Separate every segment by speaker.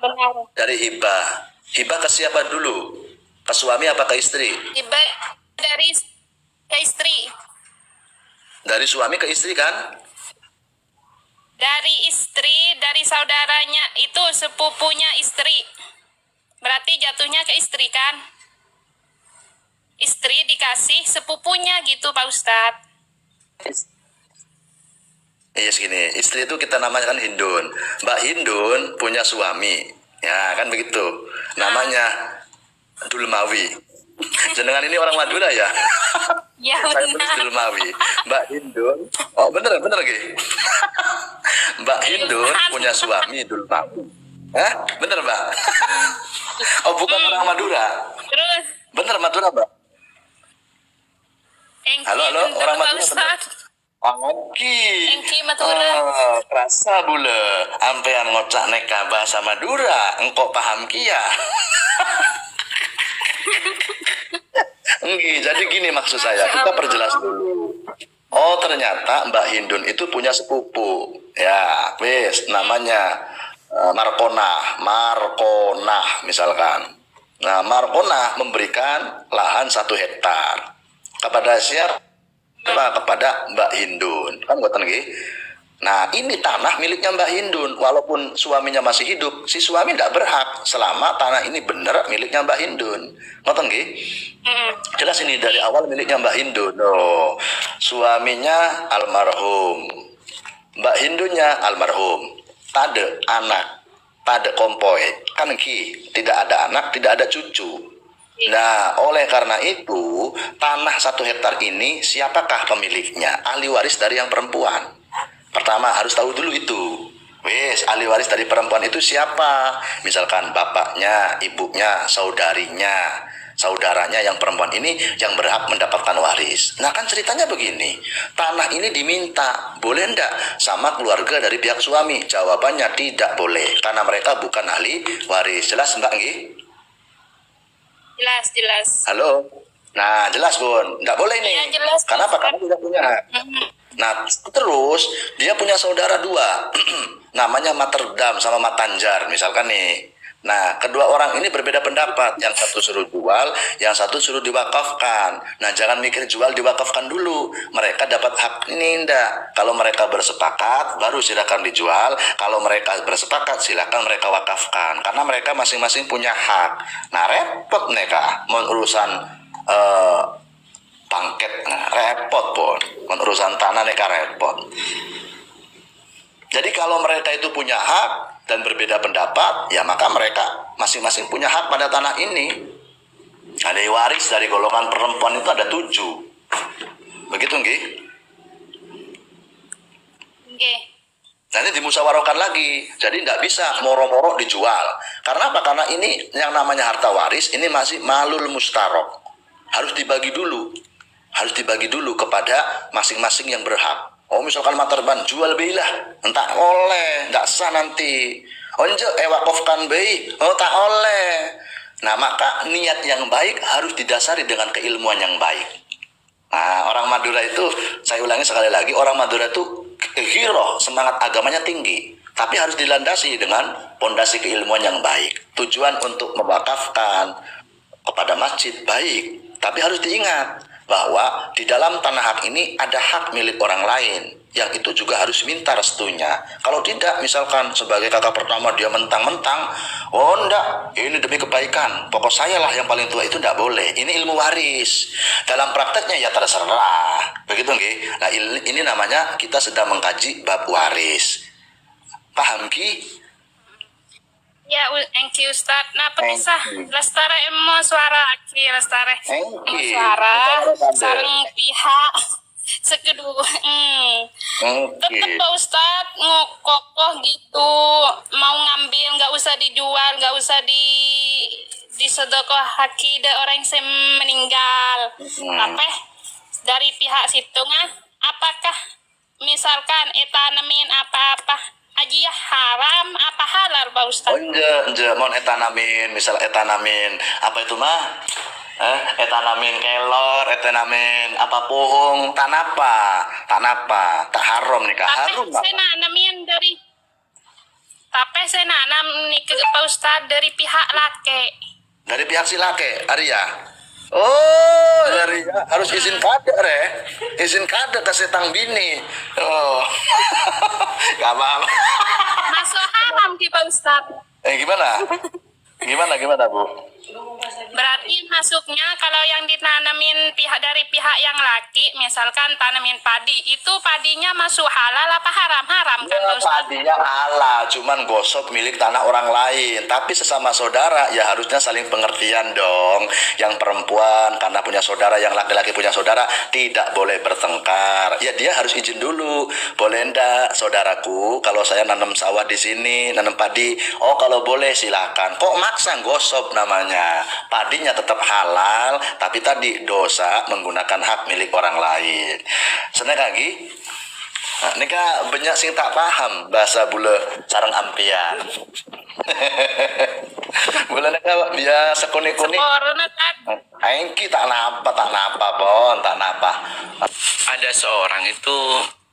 Speaker 1: benar.
Speaker 2: Dari hibah. Hibah ke siapa dulu? Ke suami apa ke istri?
Speaker 1: Hibah dari ke istri.
Speaker 2: Dari suami ke istri kan?
Speaker 1: Dari istri, dari saudaranya itu sepupunya istri. Berarti jatuhnya ke istri kan? Istri dikasih sepupunya gitu Pak Ustadz.
Speaker 2: Iya segini, istri itu kita namakan Hindun. Mbak Hindun punya suami, ya kan begitu. Namanya Dulmawi. Jenengan ini orang Madura ya?
Speaker 1: Ya
Speaker 2: Saya tulis
Speaker 1: benar.
Speaker 2: Dulmawi. Mbak Hindun, oh bener Ki. Mbak Hindun punya suami Dulmawi. Hah? Bener Mbak? Oh bukan orang Madura.
Speaker 1: Terus
Speaker 2: Bener Madura Mbak?
Speaker 1: Engki
Speaker 2: Halo,
Speaker 1: bener,
Speaker 2: orang
Speaker 1: Pak
Speaker 2: Madura bener?
Speaker 1: Ustadz.
Speaker 2: Engki.
Speaker 1: Engki Madura.
Speaker 2: Kerasa bule. Ampean ngocak neka bahasa Madura. Engkau paham kia. Engki, jadi gini maksud saya. Kita perjelas dulu. Oh ternyata Mbak Hindun itu punya sepupu. Ya, wis namanya Markonah misalkan. Nah, Markonah memberikan lahan 1 hektar kepada siapa? Kepada Mbak Hindun. Kan ngoten nggih. Nah, ini tanah miliknya Mbak Hindun. Walaupun suaminya masih hidup, si suami tidak berhak selama tanah ini benar miliknya Mbak Hindun. Ngoten nggih? Jelas ini dari awal miliknya Mbak Hindun. Oh, suaminya almarhum. Mbak Hindunnya almarhum. Tade anak, tade kompoi. Kan ki, tidak ada anak, tidak ada cucu. Nah, oleh karena itu, tanah 1 hektar ini siapakah pemiliknya? Ahli waris dari yang perempuan. Pertama harus tahu dulu itu. Wes, ahli waris dari perempuan itu siapa? Misalkan bapaknya, ibunya, saudarinya, saudaranya yang perempuan ini yang berhak mendapatkan waris. Nah kan ceritanya begini, tanah ini diminta, boleh ndak sama keluarga dari pihak suami? Jawabannya tidak boleh, karena mereka bukan ahli waris. Jelas Mbak Nggih?
Speaker 1: Jelas.
Speaker 2: Halo? Nah jelas Bun, nggak boleh nih.
Speaker 1: Iya, jelas.
Speaker 2: Kenapa? Kamu tidak punya hak. Nah terus dia punya saudara 2 namanya Materdam sama Matanjar misalkan nih. Nah kedua orang ini berbeda pendapat. Yang satu suruh jual, yang satu suruh diwakafkan. Nah jangan mikir jual diwakafkan dulu. Mereka dapat hak ini enggak. Kalau mereka bersepakat baru silakan dijual. Kalau mereka bersepakat silakan mereka wakafkan. Karena mereka masing-masing punya hak. Nah repot mereka mau urusan pangket, nah, repot pun urusan tanah mereka repot. Jadi kalau mereka itu punya hak dan berbeda pendapat, ya maka mereka masing-masing punya hak pada tanah ini. Ada waris dari golongan perempuan itu ada 7. Begitu nggih?
Speaker 1: Nggih.
Speaker 2: Nanti dimusyawarahkan lagi. Jadi tidak bisa moro-moro dijual. Karena apa? Karena ini yang namanya harta waris ini masih malul mustarok. Harus dibagi dulu. Harus dibagi dulu kepada masing-masing yang berhak. Oh misalkan Materban jual beilah, entah oleh, tidak sah nanti. Onjo wakafkan bei, oh tak oleh. Nah maka niat yang baik harus didasari dengan keilmuan yang baik. Nah orang Madura itu, saya ulangi sekali lagi, orang Madura itu hero, semangat agamanya tinggi. Tapi harus dilandasi dengan pondasi keilmuan yang baik. Tujuan untuk mewakafkan kepada masjid baik. Tapi harus diingat bahwa di dalam tanah hak ini ada hak milik orang lain yang itu juga harus minta restunya. Kalau tidak, misalkan sebagai kakak pertama dia mentang-mentang, oh enggak, ini demi kebaikan, pokok saya lah yang paling tua, itu enggak boleh. Ini ilmu waris. Dalam prakteknya ya terserah. Begitu nggih. Nah, ini namanya kita sedang mengkaji bab waris. Paham Ki?
Speaker 1: Ya, engki Ustadz. Nah, pemisah lestare emo suara aki lestare. Emo suara sareng pihak sekedua. Tetap Pak Ustadz ngokokoh gitu. Mau ngambil nggak usah dijual, nggak usah disedekah haki de orang yang meninggal. Apa dari pihak situ apakah misalkan etanamin apa-apa aji haram apa halal Pak Ustadz?
Speaker 2: Oh enggak, mau etanamin, misal etanamin apa itu mah? Etanamin kelor, etanamin apa pohong, tanapa, tak haram nih kak, harum
Speaker 1: apa? Saya nanamin dari Tapi saya nanam nih ke Pak Ustadz dari pihak laki.
Speaker 2: Dari pihak si laki, Arya. Oh, Arya harus izin kade, izin kade ke setang bini. Oh, gak apa-apa.
Speaker 1: Masuk haram ki Pak Ustadz.
Speaker 2: Gimana? Gimana Bu?
Speaker 1: Berarti masuknya kalau yang ditanamin dari pihak yang laki, misalkan tanamin padi, itu padinya masuk halal apa haram? Haram kan
Speaker 2: Ya,
Speaker 1: Pak Ustadz?
Speaker 2: padinya halal, cuman gosok milik tanah orang lain. Tapi sesama saudara ya harusnya saling pengertian dong. Yang perempuan karena punya saudara, yang laki-laki punya saudara tidak boleh bertengkar. Ya dia harus izin dulu. Boleh ndak saudaraku kalau saya nanam sawah di sini, nanam padi? Oh kalau boleh silakan. Kok maksa gosok namanya? Padinya tetap halal, tapi tadi dosa menggunakan hak milik orang lain. Seneng lagi? Nah, ini kan banyak sing tak paham bahasa bule sarang ampian. Bule neka biasa kuning-kuning.
Speaker 1: Corona kan.
Speaker 2: Aingki tak napa bon, tak napa.
Speaker 3: Ada seorang itu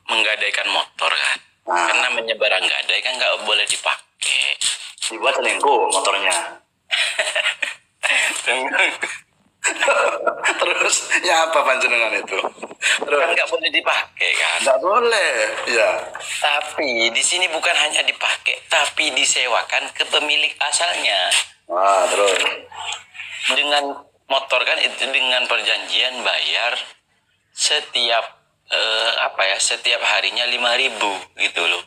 Speaker 3: menggadaikan motor kan.
Speaker 2: Nah.
Speaker 3: Karena menyebarang gadai kan nggak boleh dipakai.
Speaker 2: Dibuat selingkuh motornya. Terus ya apa panjenengan itu? Terus
Speaker 3: Kan nggak boleh dipakai kan.
Speaker 2: nggak boleh, ya.
Speaker 3: Tapi di sini bukan hanya dipakai, tapi disewakan ke pemilik asalnya.
Speaker 2: Wah, terus
Speaker 3: Dengan motor kan itu dengan perjanjian bayar setiap setiap harinya 5.000 gitu loh.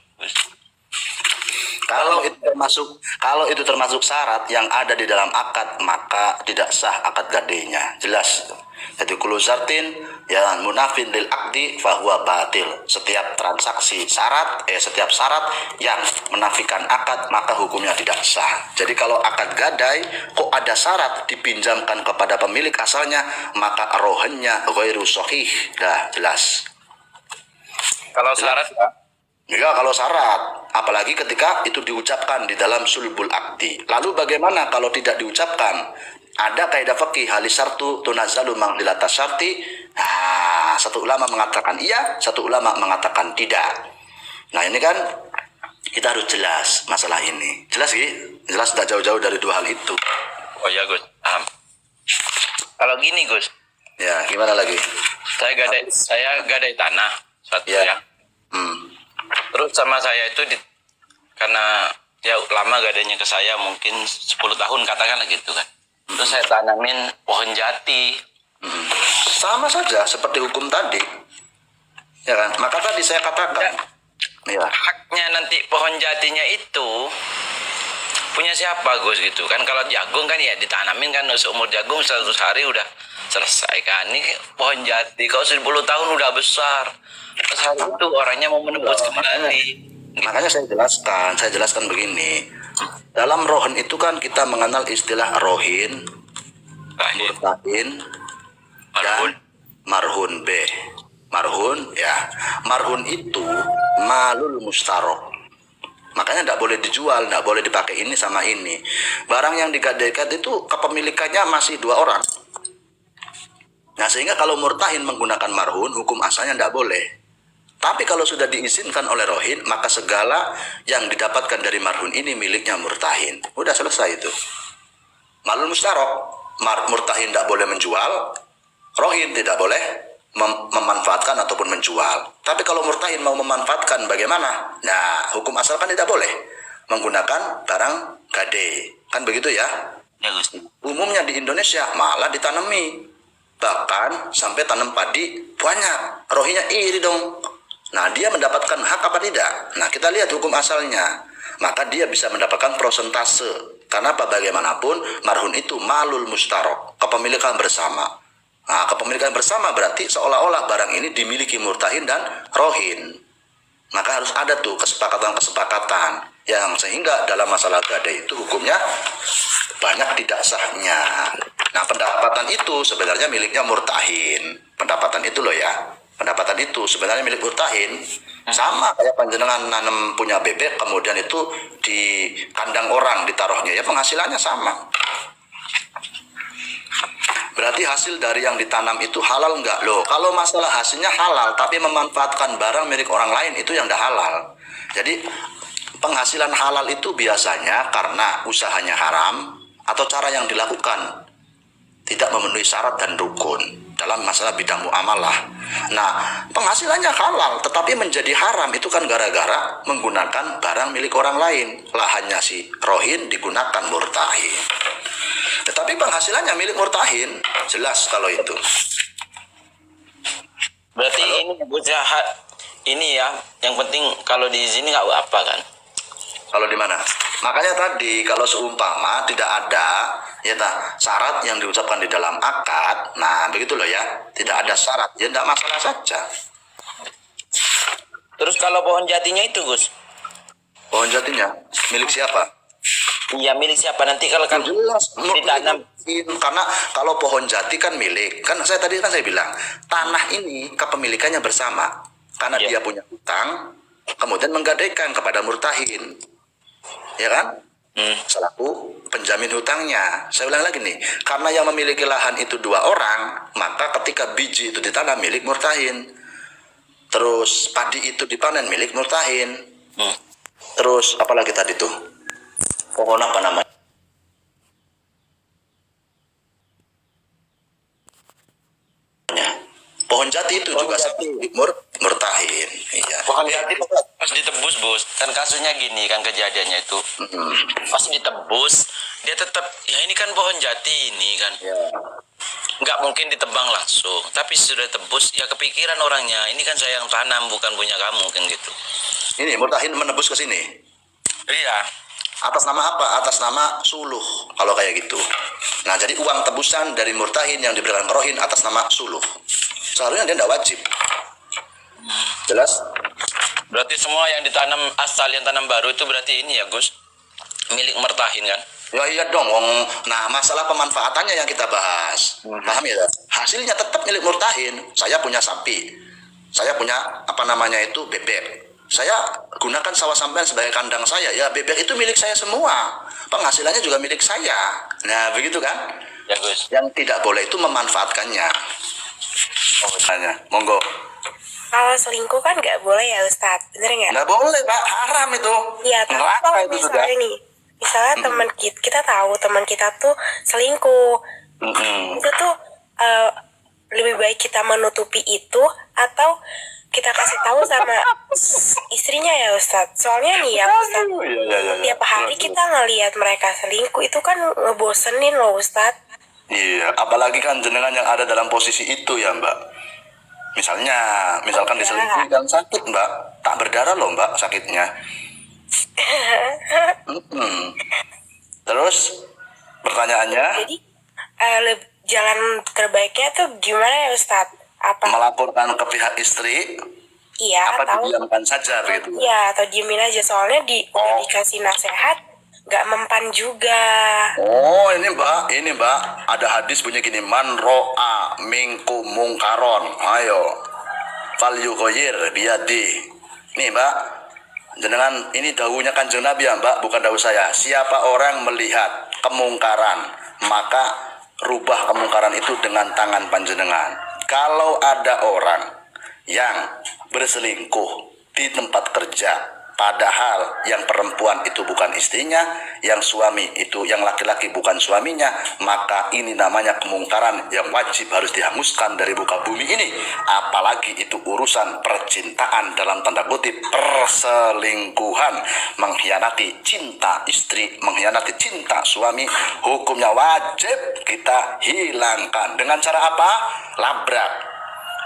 Speaker 2: Kalau itu termasuk syarat yang ada di dalam akad, maka tidak sah akad gadainya. Jelas. Jadi kullu zartin ya munafin lil akdi fahuwa batil. Setiap transaksi setiap syarat yang menafikan akad maka hukumnya tidak sah. Jadi kalau akad gadai kok ada syarat dipinjamkan kepada pemilik asalnya, maka rohannya ghairu sahih. Dah jelas.
Speaker 3: Kalau syarat
Speaker 2: Ya kalau syarat, apalagi ketika itu diucapkan di dalam sulbul akdi. Lalu bagaimana kalau tidak diucapkan? Ada kaidah fikih halisartu tunazzalu mangdilata syarti. Nah, satu ulama mengatakan iya, satu ulama mengatakan tidak. Nah ini kan kita harus jelas masalah ini. Jelas sih, jelas tidak jauh-jauh dari dua hal itu.
Speaker 3: oh ya Gus, paham. Kalau gini Gus,
Speaker 2: Ya gimana lagi?
Speaker 3: saya gadai tanah satu
Speaker 2: Ya.
Speaker 3: ya. Terus sama saya itu karena ya lama gadainya ke saya mungkin 10 tahun katakanlah gitu kan. Terus saya tanamin pohon jati.
Speaker 2: Sama saja seperti hukum tadi. Ya kan? Maka tadi saya katakan. Ya.
Speaker 3: Haknya nanti pohon jatinya itu punya siapa Gus gitu kan. Kalau jagung kan ya ditanamin kan seumur jagung 100 hari udah selesai kan. Ini pohon jati kalau 10 tahun udah besar. Terus hari itu orangnya mau menebus kembali.
Speaker 2: Makanya saya jelaskan begini. Dalam rohin itu kan kita mengenal istilah rohin,
Speaker 3: Lahir.
Speaker 2: murtahin,
Speaker 3: Marhun.
Speaker 2: dan marhun B. Marhun ya, marhun itu malul mustarok. Makanya tidak boleh dijual, tidak boleh dipakai ini sama ini. Barang yang digadaikan itu kepemilikannya masih dua orang. Nah sehingga kalau murtahin menggunakan marhun, hukum asalnya tidak boleh. Tapi kalau sudah diizinkan oleh rohin, maka segala yang didapatkan dari marhun ini miliknya murtahin. Udah selesai itu. Malul mustarok, murtahin tidak boleh menjual, rohin tidak boleh memanfaatkan ataupun menjual. Tapi kalau murtahin mau memanfaatkan bagaimana? Nah, hukum asal kan tidak boleh menggunakan barang gade. Kan begitu ya?
Speaker 3: Ya Gus.
Speaker 2: Umumnya di Indonesia malah ditanami. Bahkan sampai tanam padi banyak. Rohinya iri dong. Nah, dia mendapatkan hak apa tidak? Nah, kita lihat hukum asalnya. Maka dia bisa mendapatkan prosentase. Karena apa bagaimanapun, marhun itu malul mustarok. Kepemilikan bersama. Nah, kepemilikan bersama berarti seolah-olah barang ini dimiliki murtahin dan rohin. Maka harus ada tuh kesepakatan-kesepakatan. Yang sehingga dalam masalah gadai itu hukumnya banyak tidak sahnya. Nah, pendapatan itu sebenarnya miliknya murtahin. Pendapatan itu loh ya. Pendapatan itu sebenarnya milik murtahin. Sama kayak panjenengan nanam punya bebek, kemudian itu di kandang orang ditaruhnya, ya penghasilannya sama. Berarti hasil dari yang ditanam itu halal enggak? Loh, kalau masalah hasilnya halal, tapi memanfaatkan barang milik orang lain itu yang enggak halal. Jadi penghasilan halal itu biasanya karena usahanya haram atau cara yang dilakukan tidak memenuhi syarat dan rukun dalam masalah bidang muamalah. Nah, penghasilannya halal tetapi menjadi haram itu kan gara-gara menggunakan barang milik orang lain. Lahannya si rohin digunakan murtahin. Tetapi penghasilannya milik murtahin, jelas kalau itu.
Speaker 3: Berarti ini jahat. Ini ya, yang penting kalau di sini nggak apa kan?
Speaker 2: Kalau di mana? Makanya tadi kalau seumpama tidak ada syarat yang diucapkan di dalam akad, nah begitu loh ya, tidak ada syarat, ya tidak masalah saja.
Speaker 3: Terus kalau pohon jatinya itu, Gus?
Speaker 2: Pohon jatinya milik siapa?
Speaker 3: Iya, milik siapa nanti kalau kan
Speaker 2: Jelas
Speaker 3: ditanam.
Speaker 2: Karena kalau pohon jati kan milik, kan saya bilang tanah ini kepemilikannya bersama, karena dia punya hutang, kemudian menggadaikan kepada murtahin, ya kan? Selaku penjamin hutangnya. Saya ulang lagi nih, karena yang memiliki lahan itu 2 orang, maka ketika biji itu ditanam milik murtahin, terus padi itu dipanen milik murtahin, terus apalagi tadi tuh pohon apa namanya? Pohon jati itu juga milik murtahin. Iya.
Speaker 3: Pohon jati pas ditebus, Bos. Kan kasusnya gini kan kejadiannya itu. Pas ditebus, dia tetap ya ini kan pohon jati ini kan. Nggak mungkin ditebang langsung. Tapi sudah tebus ya kepikiran orangnya. Ini kan saya yang tanam bukan punya kamu kan gitu.
Speaker 2: Ini murtahin menebus ke sini.
Speaker 3: Iya.
Speaker 2: Atas nama apa? Atas nama suluh kalau kayak gitu. Nah, jadi uang tebusan dari murtahin yang diberikan ke rohin atas nama suluh. Seharusnya dia tidak wajib. Jelas?
Speaker 3: Berarti semua yang ditanam asal yang tanam baru itu berarti ini ya, Gus? Milik murtahin kan?
Speaker 2: Ya iya dong. Nah, masalah pemanfaatannya yang kita bahas. Paham ya? Hasilnya tetap milik murtahin. Saya punya sapi. Saya punya bebek. Saya gunakan sawah sampean sebagai kandang saya. Ya, bebek itu milik saya semua. Penghasilannya juga milik saya. Nah, begitu kan?
Speaker 3: Ya, Gus.
Speaker 2: Yang tidak boleh itu memanfaatkannya. Tanya, monggo.
Speaker 4: Kalau selingkuh kan nggak boleh ya Ustadz, bener nggak?
Speaker 2: Nggak boleh Pak, haram itu.
Speaker 4: Iya, tapi
Speaker 2: Neraka
Speaker 4: kalau
Speaker 2: itu sudah.
Speaker 4: misalnya nih, misalnya teman kita tahu teman kita tuh selingkuh, itu tuh lebih baik kita menutupi itu atau kita kasih tahu sama istrinya ya Ustadz. Soalnya nih ya Ustadz, tiap hari kita ngelihat mereka selingkuh itu kan ngebosenin loh Ustadz.
Speaker 2: Iya, apalagi kan jenengan yang ada dalam posisi itu ya Mbak. Misalkan diselingkuhi kan sakit Mbak, tak berdarah loh Mbak sakitnya. Terus pertanyaannya?
Speaker 4: Jadi jalan terbaiknya tuh gimana ya Ustadz? Apa
Speaker 2: melaporkan ke pihak istri?
Speaker 4: Iya,
Speaker 2: apa
Speaker 4: atau
Speaker 2: didiamkan saja begitu?
Speaker 4: Iya, atau diemin aja soalnya udah dikasih nasihat nggak mempan juga.
Speaker 2: Oh ini mbak ada hadis bunyi gini, man ro'a minkum mungkaron ayo fal yughayir biyadi. Nih mbak, jenengan ini dawuhnya Kanjeng Nabi ya mbak, bukan dawuh saya. Siapa orang melihat kemungkaran maka rubah kemungkaran itu dengan tangan panjenengan. Kalau ada orang yang berselingkuh di tempat kerja, padahal yang perempuan itu bukan istrinya, yang suami itu, yang laki-laki bukan suaminya, maka ini namanya kemungkaran yang wajib harus dihanguskan dari muka bumi ini. Apalagi itu urusan percintaan dalam tanda kutip perselingkuhan, mengkhianati cinta istri, mengkhianati cinta suami, hukumnya wajib kita hilangkan. Dengan cara apa? Labrak.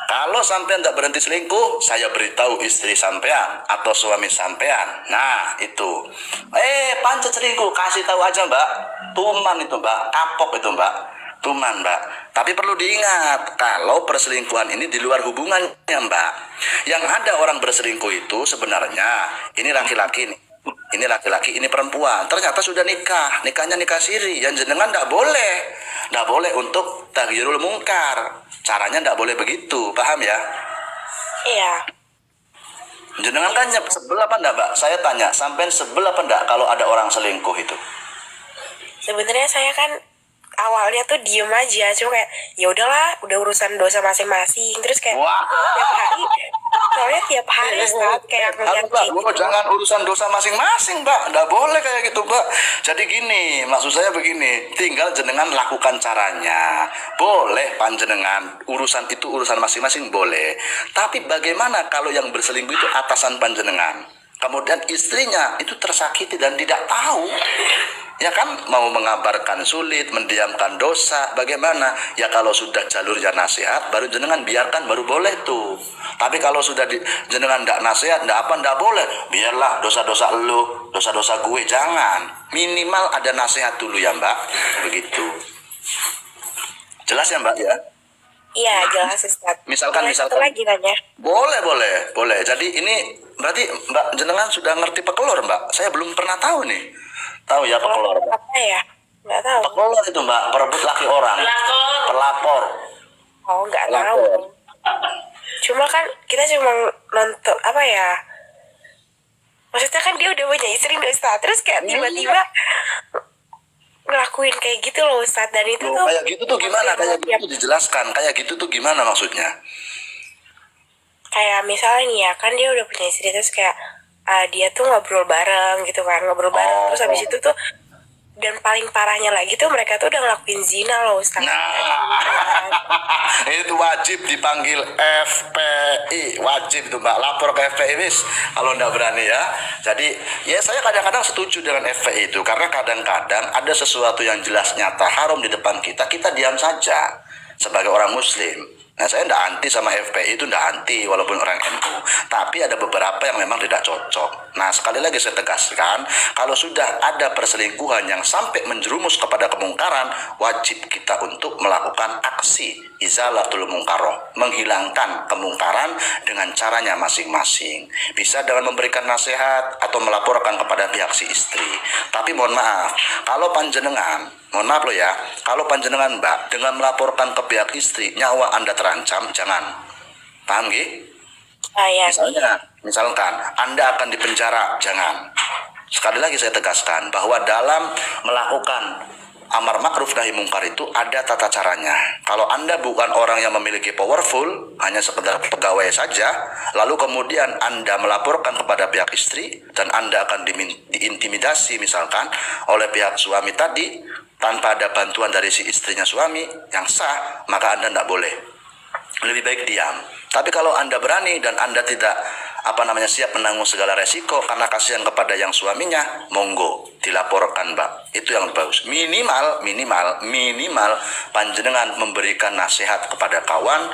Speaker 2: Kalau sampean tidak berhenti selingkuh, saya beritahu istri sampean atau suami sampean. Nah itu, pancet selingkuh, kasih tahu aja mbak. Tuman itu mbak, kapok itu mbak, tuman mbak. Tapi perlu diingat, kalau perselingkuhan ini di luar hubungannya mbak. Yang ada orang berselingkuh itu sebenarnya ini laki-laki nih. Ini laki-laki, ini perempuan. Ternyata sudah nikah, nikahnya nikah siri. Yang jenengan tidak boleh untuk taghyirul mungkar. Caranya tidak boleh begitu, paham ya?
Speaker 4: Iya.
Speaker 2: Jenengan kan sebel apa enggak, Mbak? Saya tanya, sampean sebel apa enggak kalau ada orang selingkuh itu?
Speaker 4: Sebenarnya saya kan awalnya tuh diem aja, cuma kayak ya udahlah, udah urusan dosa masing-masing. Terus kayak
Speaker 2: Wah.
Speaker 4: tiap hari soalnya tiap hari Ustaz kayak ngeliat
Speaker 2: Mbak,
Speaker 4: kayak
Speaker 2: Mbak,
Speaker 4: gitu.
Speaker 2: jangan urusan dosa masing-masing, Mbak. Nggak boleh kayak gitu, Mbak. Jadi gini, maksud saya begini, tinggal jenengan lakukan caranya. Boleh panjenengan, urusan itu urusan masing-masing boleh. Tapi bagaimana kalau yang berselingkuh itu atasan panjenengan? Kemudian istrinya itu tersakiti dan tidak tahu. Ya kan, mau mengabarkan sulit, mendiamkan dosa, bagaimana? Ya kalau sudah jalurnya nasihat, baru jenengan biarkan, baru boleh tuh. Tapi kalau sudah jenengan ndak nasihat, ndak apa, ndak boleh. Biarlah dosa-dosa lu, dosa-dosa gue, jangan. Minimal ada nasihat dulu ya Mbak, begitu. Jelas ya Mbak ya?
Speaker 4: Iya jelas Ustaz.
Speaker 2: Misalkan-
Speaker 4: Boleh satu lagi nanya.
Speaker 2: Boleh. Jadi ini berarti Mbak jenengan sudah ngerti pekelor Mbak? Saya belum pernah tahu nih. Tahu ya pekelor? Mbak?
Speaker 4: Apa ya? Nggak tahu.
Speaker 2: Pekelor itu Mbak, perebut laki orang. Pelakor.
Speaker 4: Oh nggak tahu.
Speaker 2: Pelakor.
Speaker 4: Cuma kan kita cuma nonton apa ya? Maksudnya kan dia udah punya istri nih Ustaz. Terus kayak tiba-tiba ngelakuin kayak gitu loh Ustaz. Dan itu
Speaker 2: Loh,
Speaker 4: tuh
Speaker 2: kayak gitu tuh gimana? Kayak gitu
Speaker 4: Tiap-
Speaker 2: tuh dijelaskan. Kayak gitu tuh gimana maksudnya?
Speaker 4: kayak misalnya nih ya kan dia udah punya istri terus kayak dia tuh ngobrol bareng gitu kan, ngobrol bareng terus habis itu tuh, dan paling parahnya lagi tuh mereka tuh udah ngelakuin zina loh Ustaz.
Speaker 2: Itu wajib dipanggil FPI, wajib itu Mbak, lapor ke FPI wis kalau nggak berani ya. Jadi ya saya kadang-kadang setuju dengan FPI itu, karena kadang-kadang ada sesuatu yang jelas nyata haram di depan kita, kita diam saja sebagai orang muslim. Nah saya nggak anti sama FPI, itu nggak anti walaupun orang NU, tapi ada beberapa yang memang tidak cocok. Nah sekali lagi saya tegaskan, kalau sudah ada perselingkuhan yang sampai menjerumus kepada kemungkaran, wajib kita untuk melakukan aksi izalatul mungkaroh, menghilangkan kemungkaran dengan caranya masing-masing. Bisa dengan memberikan nasihat atau melaporkan kepada pihak si istri. Tapi mohon maaf, kalau panjenengan, mohon maaf loh ya, kalau panjenengan Mbak dengan melaporkan ke pihak istri, nyawa Anda terancam, jangan. Paham nggih?
Speaker 4: Ya.
Speaker 2: Misalkan Anda akan dipenjara, jangan. Sekali lagi saya tegaskan bahwa dalam melakukan amar makruf nahi mungkar itu ada tata caranya. Kalau Anda bukan orang yang memiliki powerful, hanya sekedar pegawai saja, lalu kemudian Anda melaporkan kepada pihak istri dan Anda akan diintimidasi misalkan oleh pihak suami tadi tanpa ada bantuan dari si istrinya suami yang sah, maka Anda tidak boleh. Lebih baik diam. Tapi kalau Anda berani dan Anda tidak siap menanggung segala resiko karena kasihan kepada yang suaminya, monggo dilaporkan Mbak. Itu yang bagus. Minimal panjenengan memberikan nasihat kepada kawan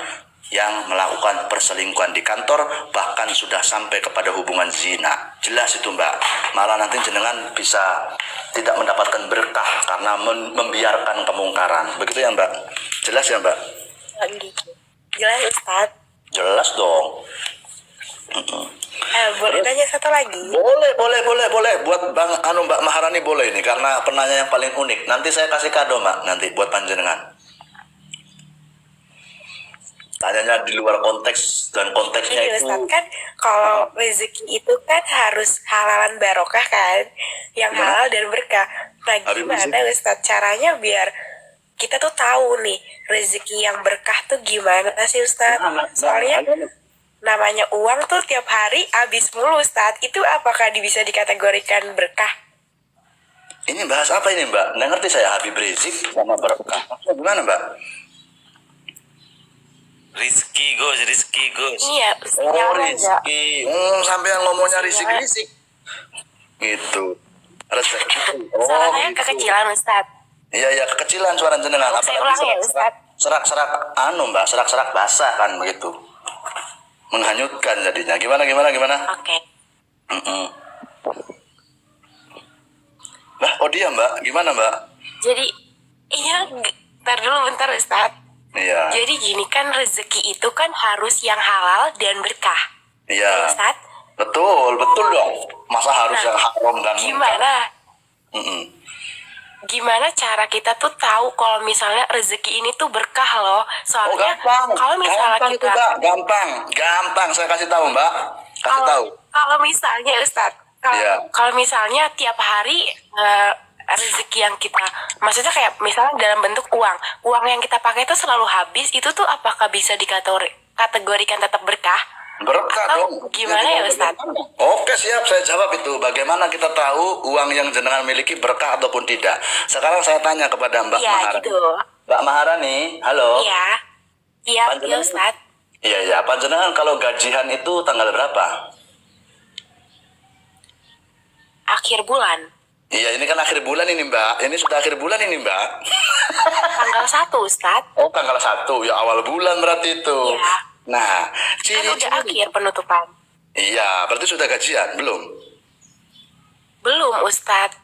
Speaker 2: yang melakukan perselingkuhan di kantor, bahkan sudah sampai kepada hubungan zina. Jelas itu Mbak. Malah nanti jenengan bisa tidak mendapatkan berkah karena membiarkan kemungkaran. Begitu ya Mbak? Jelas ya Mbak?
Speaker 4: Gitu. Jelas Ustaz.
Speaker 2: Jelas dong.
Speaker 4: Boleh nanya satu lagi?
Speaker 2: Boleh. Buat Mbak Maharani boleh ini karena penanya yang paling unik. Nanti saya kasih kado Mbak, nanti buat panjenengan. Tanyanya di luar konteks dan konteksnya
Speaker 4: Iya
Speaker 2: itu.
Speaker 4: Ustaz, kan kalau rezeki itu kan harus halalan barokah kan, yang halal dan berkah. Nah
Speaker 2: Habib
Speaker 4: gimana Ustaz caranya biar kita tuh tahu nih rezeki yang berkah tuh gimana sih Ustaz? Soalnya namanya uang tuh tiap hari habis mulu Ustaz. Itu apakah bisa dikategorikan berkah?
Speaker 2: Ini bahas apa ini Mbak? Nggak ngerti saya Habib Rizik sama berkah. Gimana Mbak?
Speaker 3: Rizki Gus.
Speaker 4: Iya,
Speaker 2: Oh Rizki. Sampai yang ngomongnya Rizik. Gitu. Rezeki.
Speaker 4: Soalnya
Speaker 2: Gitu.
Speaker 4: kekecilan Ustaz.
Speaker 2: Iya kekecilan suara jenengan.
Speaker 4: Saya ulang ya Ustaz.
Speaker 2: Serak-serak Mbak, serak-serak basah kan begitu. Menghanyutkan jadinya. Gimana?
Speaker 4: Oke.
Speaker 2: Lah, oh dia Mbak, gimana Mbak?
Speaker 4: Jadi bentar dulu Ustaz.
Speaker 2: Iya.
Speaker 4: Jadi gini kan rezeki itu kan harus yang halal dan berkah.
Speaker 2: Iya.
Speaker 4: Ustaz,
Speaker 2: Betul dong. Masa harus yang haram dan
Speaker 4: gimana?
Speaker 2: Mm-mm.
Speaker 4: Gimana cara kita tuh tahu kalau misalnya rezeki ini tuh berkah loh?
Speaker 2: Oh
Speaker 4: Soalnya
Speaker 2: gampang.
Speaker 4: kalau misalnya
Speaker 2: Gampang itu
Speaker 4: kita
Speaker 2: Mbak, gampang. Saya kasih tahu Mbak.
Speaker 4: kalau misalnya Ustaz,
Speaker 2: Iya.
Speaker 4: kalau misalnya tiap hari rezeki yang kita, maksudnya kayak misalnya dalam bentuk uang yang kita pakai itu selalu habis, itu tuh apakah bisa dikategorikan tetap berkah?
Speaker 2: Berkah
Speaker 4: Atau
Speaker 2: dong.
Speaker 4: gimana ya, Ustadz?
Speaker 2: Oke, siap, saya jawab itu. Bagaimana kita tahu uang yang jenengan miliki berkah ataupun tidak? Sekarang saya tanya kepada Mbak
Speaker 4: Iya
Speaker 2: Maharani.
Speaker 4: gitu.
Speaker 2: Mbak Maharani, halo.
Speaker 4: Iya. Iya, iya Ustadz.
Speaker 2: Iya, panjenengan kalau gajian itu tanggal berapa?
Speaker 4: Akhir bulan.
Speaker 2: Iya, ini kan akhir bulan ini, Mbak. Ini sudah akhir bulan ini, Mbak.
Speaker 4: Tanggal 1, Ustadz.
Speaker 2: Oh, tanggal 1. Ya, awal bulan berarti itu.
Speaker 4: Iya.
Speaker 2: Nah,
Speaker 4: Kan udah
Speaker 2: ciri-ciri.
Speaker 4: akhir penutupan.
Speaker 2: Iya, berarti sudah gajian? Belum?
Speaker 4: Belum, Ustadz.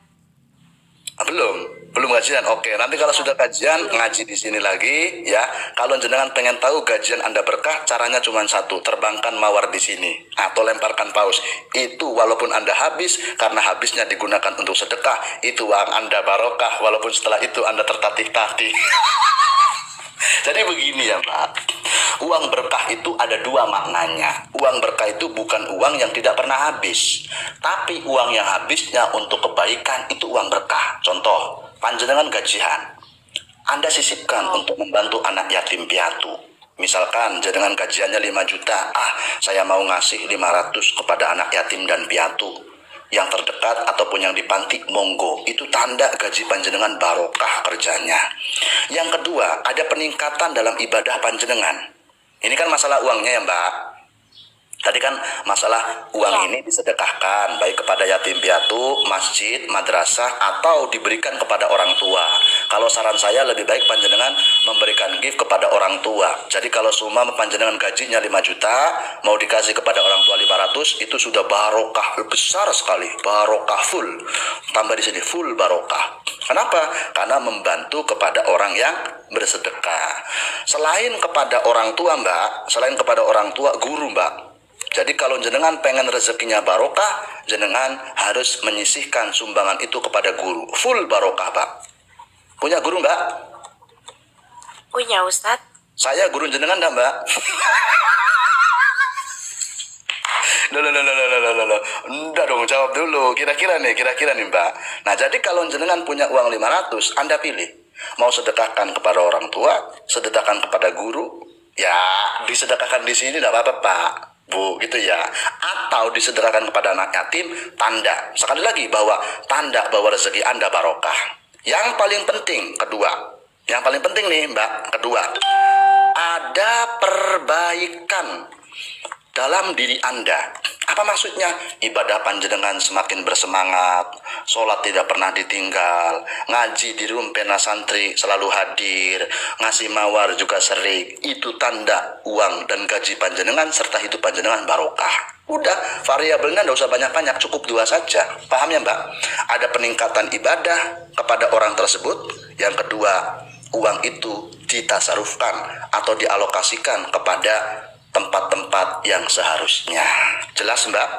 Speaker 2: Belum gajian. Oke, nanti kalau sudah gajian ngaji di sini lagi ya. Kalau jenengan pengen tahu gajian Anda berkah, caranya cuma satu, terbangkan mawar di sini atau lemparkan paus. Itu walaupun Anda habis, karena habisnya digunakan untuk sedekah, itu uang Anda barokah walaupun setelah itu Anda tertatih-tatih. Jadi begini ya, Mbak. Uang berkah itu ada dua maknanya. Uang berkah itu bukan uang yang tidak pernah habis, tapi uang yang habisnya untuk kebaikan itu uang berkah. Contoh, panjenengan gajian, Anda sisipkan untuk membantu anak yatim piatu. Misalkan jenengan gajiannya 5 juta, saya mau ngasih 500 kepada anak yatim dan piatu yang terdekat ataupun yang di panti, monggo. Itu tanda gaji panjenengan barokah kerjanya. Yang kedua, ada peningkatan dalam ibadah panjenengan. Ini kan masalah uangnya ya, Mbak. Tadi kan masalah uang ini disedekahkan baik kepada yatim piatu, masjid, madrasah, atau diberikan kepada orang tua. Kalau saran saya lebih baik panjenengan memberikan gift kepada orang tua. Jadi kalau summa panjenengan gajinya 5 juta, mau dikasih kepada orang tua 500, itu sudah barokah besar sekali, barokah full. Tambah di sini full barokah. Kenapa? Karena membantu kepada orang yang bersedekah. Selain kepada orang tua, Mbak, selain kepada orang tua, guru, Mbak. Jadi kalau jenengan pengen rezekinya barokah, jenengan harus menyisihkan sumbangan itu kepada guru. Full barokah, Pak. Punya guru, Mbak?
Speaker 4: Punya, Ustadz.
Speaker 2: Saya guru jenengan dah, Mbak. Loh. Enggak dong, jawab dulu. Kira-kira nih, Mbak. Nah, jadi kalau jenengan punya uang 500, Anda pilih. Mau sedekahkan kepada orang tua, sedekahkan kepada guru, ya disedekahkan di sini enggak apa-apa, Pak. Bu, gitu ya. Atau disedekahkan kepada anak yatim, tanda. Sekali lagi bahwa tanda bahwa rezeki Anda barokah. Yang paling penting, yang paling penting nih, Mbak, kedua, ada perbaikan dalam diri Anda. Apa maksudnya? Ibadah panjenengan semakin bersemangat, sholat tidak pernah ditinggal, ngaji di room pena santri selalu hadir, ngasih mawar juga sering. Itu tanda uang dan gaji panjenengan serta hidup panjenengan barokah. Udah, variabelnya tidak usah banyak-banyak, cukup 2 saja. Paham ya, Mbak? Ada peningkatan ibadah kepada orang tersebut. Yang kedua, uang itu ditasarufkan atau dialokasikan kepada tempat-tempat yang seharusnya. Jelas, Mbak?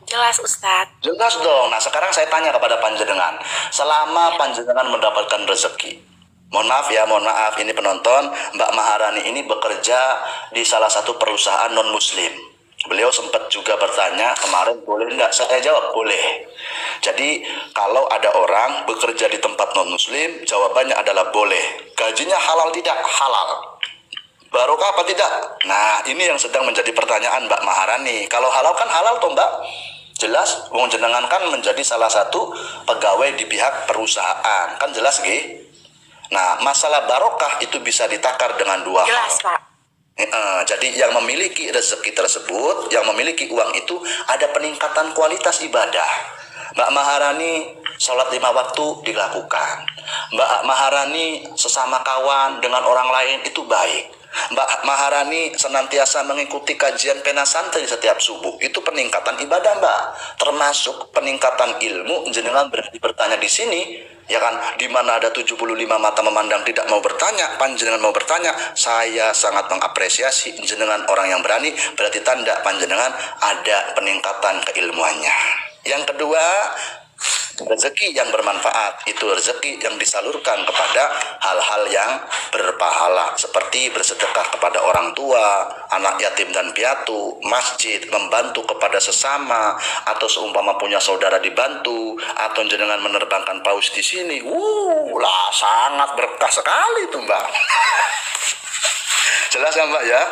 Speaker 4: Jelas, Ustadz.
Speaker 2: Jelas dong. Nah, sekarang saya tanya kepada panjenengan. Selama panjenengan mendapatkan rezeki, mohon maaf, ini penonton, Mbak Maharani ini bekerja di salah satu perusahaan non-muslim. Beliau sempat juga bertanya kemarin, boleh enggak? Saya jawab, boleh. Jadi, kalau ada orang bekerja di tempat non-muslim, jawabannya adalah boleh. Gajinya halal tidak? Halal. Barokah apa tidak? Nah, ini yang sedang menjadi pertanyaan Mbak Maharani. Kalau halal kan halal toh, Mbak? Jelas, wong jenengan kan menjadi salah satu pegawai di pihak perusahaan. Kan jelas, Gi? Nah, masalah barokah itu bisa ditakar dengan 2 hal.
Speaker 4: Jelas, Pak.
Speaker 2: Jadi yang memiliki rezeki tersebut, yang memiliki uang itu, ada peningkatan kualitas ibadah. Mbak Maharani sholat 5 waktu dilakukan. Mbak Maharani sesama kawan dengan orang lain itu baik. Mbak Maharani senantiasa mengikuti kajian pena santri setiap subuh. Itu peningkatan ibadah, Mbak. Termasuk peningkatan ilmu. Jenengan berani bertanya di sini, ya kan? Di mana ada 75 mata memandang tidak mau bertanya, panjenengan mau bertanya. Saya sangat mengapresiasi jenengan orang yang berani. Berarti tanda panjenengan ada peningkatan keilmuannya. Yang kedua, rezeki yang bermanfaat. Itu rezeki yang disalurkan kepada hal-hal yang berpahala, seperti bersedekah kepada orang tua, anak yatim dan piatu, masjid, membantu kepada sesama, atau seumpama punya saudara dibantu, atau jenengan menerbangkan paus di sini. Lah sangat berkah sekali itu, Mbak. Jelas ya, Mbak ya?